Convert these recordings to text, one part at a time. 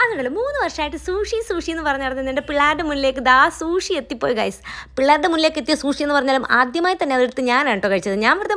അതുകൊണ്ടല്ലോ 3 വർഷമായിട്ട് സൂഷി എന്ന് പറഞ്ഞ് നടന്നത് എൻ്റെ പിള്ളേരുടെ മുന്നിലേക്ക് ദാ സൂഷി എത്തിപ്പോയി ഗൈസ്. പിള്ളേരുടെ മുന്നിലേക്ക് എത്തിയ സൂഷി എന്ന് പറഞ്ഞാലും ആദ്യമായി തന്നെ അതെടുത്ത് ഞാനാണ് കേട്ടോ കഴിച്ചത്. ഞാൻ വെറുതെ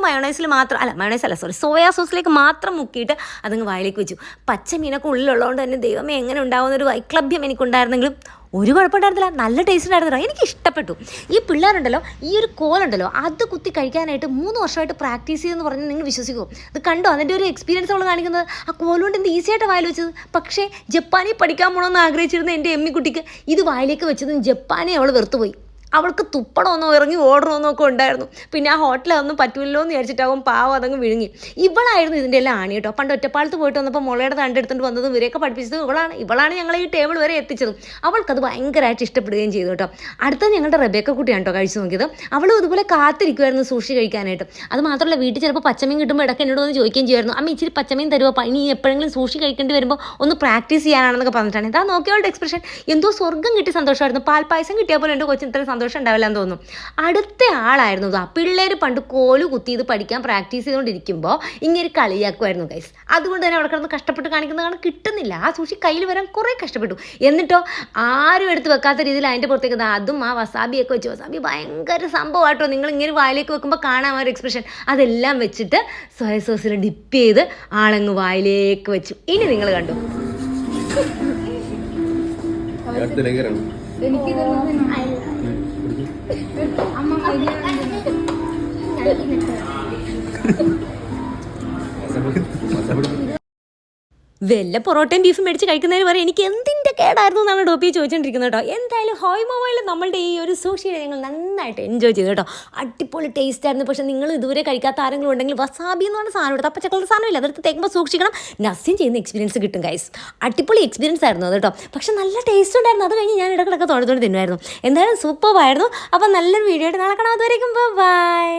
സോയാ സോസിലേക്ക് മാത്രം മുക്കിയിട്ട് അതങ്ങ് വായിലേക്ക് വെച്ചു. പച്ചമീനൊക്കെ ഉള്ളിലുള്ളതുകൊണ്ട് തന്നെ ദൈവമേ എങ്ങനെ ഉണ്ടാകുന്നൊരു വൈക്ലഭ്യം എനിക്കുണ്ടായിരുന്നെങ്കിലും ഒരു കുഴപ്പമുണ്ടായിരുന്നില്ല, നല്ല ടേസ്റ്റ് ഉണ്ടായിരുന്നില്ല, എനിക്ക് ഇഷ്ടപ്പെട്ടു. ഈ പിള്ളേരുണ്ടല്ലോ, ഈ ഒരു കോലുണ്ടല്ലോ അത് കുത്തി കഴിക്കാനായിട്ട് 3 വർഷമായിട്ട് പ്രാക്ടീസ് ചെയ്തെന്ന് പറഞ്ഞാൽ നിങ്ങൾ വിശ്വസിക്കുമോ? ഇത് കണ്ടോ അതിൻ്റെ ഒരു എക്സ്പീരിയൻസ് അവൾ കാണിക്കുന്നത്? ആ കോലുകൊണ്ട് എന്ത് ഈസി ആയിട്ട് വായിൽ വെച്ചത്. പക്ഷേ ജപ്പാനിൽ പഠിക്കാൻ പോകണമെന്ന് ആഗ്രഹിച്ചിരുന്ന എൻ്റെ എമ്മിക്കുട്ടിക്ക് ഇത് വായിലേക്ക് വെച്ചതും ജപ്പാനെ അവൾ വെറുത്തുപോയി. അവൾക്ക് തുപ്പണമെന്നോ ഇറങ്ങി ഓടണമെന്നോ ഒക്കെ ഉണ്ടായിരുന്നു. പിന്നെ ആ ഹോട്ടലൊന്നും പറ്റൂല്ലോ എന്ന് വിചാരിച്ചിട്ടാവും പാവം അതങ്ങ് വിഴുങ്ങി. ഇവളായിരുന്നു ഇതിൻ്റെ എല്ലാം ആണി കേട്ടോ. പണ്ട് ഒറ്റപ്പാലത്ത് പോയിട്ട് വന്നപ്പോൾ മുളയുടെ തണ്ടെടുത്തുകൊണ്ട് വന്നതും ഇവരെയൊക്കെ പഠിപ്പിച്ചതും ഇവളാണ് ഞങ്ങളെ ഈ ടേബിൾ വരെ എത്തിച്ചതും. അവൾക്കത് ഭയങ്കരമായിട്ട് ഇഷ്ടപ്പെടുകയും ചെയ്തു കേട്ടോ. അടുത്ത ഞങ്ങളുടെ റബേക്ക കുട്ടിയാണ് കേട്ടോ കഴിച്ചു നോക്കിയത്. അവളും ഇതുപോലെ കാത്തിരിക്കുമായിരുന്നു സൂഷി കഴിക്കാനായിട്ട്. അത് മാത്രമല്ല വീട്ടിൽ ചിലപ്പോൾ പച്ചമീൻ കിട്ടുമ്പോൾ ഇടയ്ക്ക് എന്നോട് വന്ന് ചോദിക്കുകയും ചെയ്യുമായിരുന്നു, അമ്മ ഇച്ചിരി പച്ചമീൻ തരുമോ, ഇനി എപ്പോഴെങ്കിലും സൂഷി കഴിക്കേണ്ടി വരുമ്പോൾ ഒന്ന് പ്രാക്ടീസ് ചെയ്യാനാണെന്നൊക്കെ പറഞ്ഞിട്ടാണ്. ഇതാ നോക്കിയവളുടെ എക്സ്പ്രഷൻ, എന്തോ സ്വർഗ്ഗം കിട്ടി സന്തോഷമായിരുന്നു. പാൽപ്പായസം കിട്ടിയാൽ പോലെ എൻ്റെ കൊച്ചിന് ഇത്ര സന്തോഷം ഉണ്ടാവില്ല എന്ന് തോന്നുന്നു. അടുത്ത ആളായിരുന്നു ആ പിള്ളേർ പണ്ട് കോല് കുത്തി ഇത് പഠിക്കാൻ പ്രാക്ടീസ് ചെയ്തുകൊണ്ടിരിക്കുമ്പോൾ ഇങ്ങനെ കളിയാക്കുമായിരുന്നു ഗൈസ്. അതുകൊണ്ട് തന്നെ അവിടെ കിടന്ന് കഷ്ടപ്പെട്ട് കാണിക്കുന്ന കാരണം കിട്ടുന്നില്ല. ആ സൂഷി കയ്യിൽ വരാൻ കുറേ കഷ്ടപ്പെട്ടു. എന്നിട്ടോ ആരും എടുത്ത് വെക്കാത്ത രീതിയിൽ അതിൻ്റെ പുറത്തേക്ക് അതും ആ വസാബിയൊക്കെ വെച്ചു. വസാബി ഭയങ്കര സംഭവമാട്ടോ. നിങ്ങൾ ഇങ്ങനെ വായിലേക്ക് വെക്കുമ്പോൾ കാണാൻ ഒരു എക്സ്പ്രഷൻ. അതെല്ലാം വെച്ചിട്ട് സോയ സോസിൽ ഡിപ്പ് ചെയ്ത് ആളങ്ങ് വായിലേക്ക് വെച്ചു. ഇനി നിങ്ങൾ കണ്ടു. വല്ല പൊറോട്ടയും ബീഫും മേടിച്ച് കഴിക്കുന്നതിന് വരെ എനിക്ക് എന്തിൻ്റെ കേടായിരുന്നു എന്നാണ് ഡോപ്പി ചോദിച്ചുകൊണ്ടിരിക്കുന്നത് കേട്ടോ. എന്തായാലും ഹോയ് മൊബൈലിൽ നമ്മളുടെ ഈ ഒരു സൂഷിയെ ഞങ്ങൾ നന്നായിട്ട് എൻജോയ് ചെയ്തു കേട്ടോ. അടിപൊളി ടേസ്റ്റ് ആയിരുന്നു. പക്ഷേ നിങ്ങൾ ഇതുവരെ കഴിക്കാത്ത ആരെങ്കിലും ഉണ്ടെങ്കിൽ വസാബി എന്ന് പറഞ്ഞ സാധനം എടുത്ത് പച്ചക്കളുടെ സാധനമില്ല, അതെടുത്ത് തേക്കുമ്പോൾ സൂക്ഷിക്കണം. നസ്യം ചെയ്യുന്ന എക്സ്പീരിയൻസ് കിട്ടും ഗൈസ്. അടിപൊളി എക്സ്പീരിയൻസ് ആയിരുന്നു അത് കേട്ടോ. പക്ഷേ നല്ല ടേസ്റ്റ് ഉണ്ടായിരുന്നു. അത് കഴിഞ്ഞ് ഞാൻ ഇടക്കിടക്ക് തൊഴുതുകൊണ്ട് തിന്നുമായിരുന്നു. എന്തായാലും സൂപ്പറായിരുന്നു. അപ്പോൾ നല്ലൊരു വീഡിയോ ആയിട്ട് നാളെ കാണാം. അതുവരേക്കും ബൈ.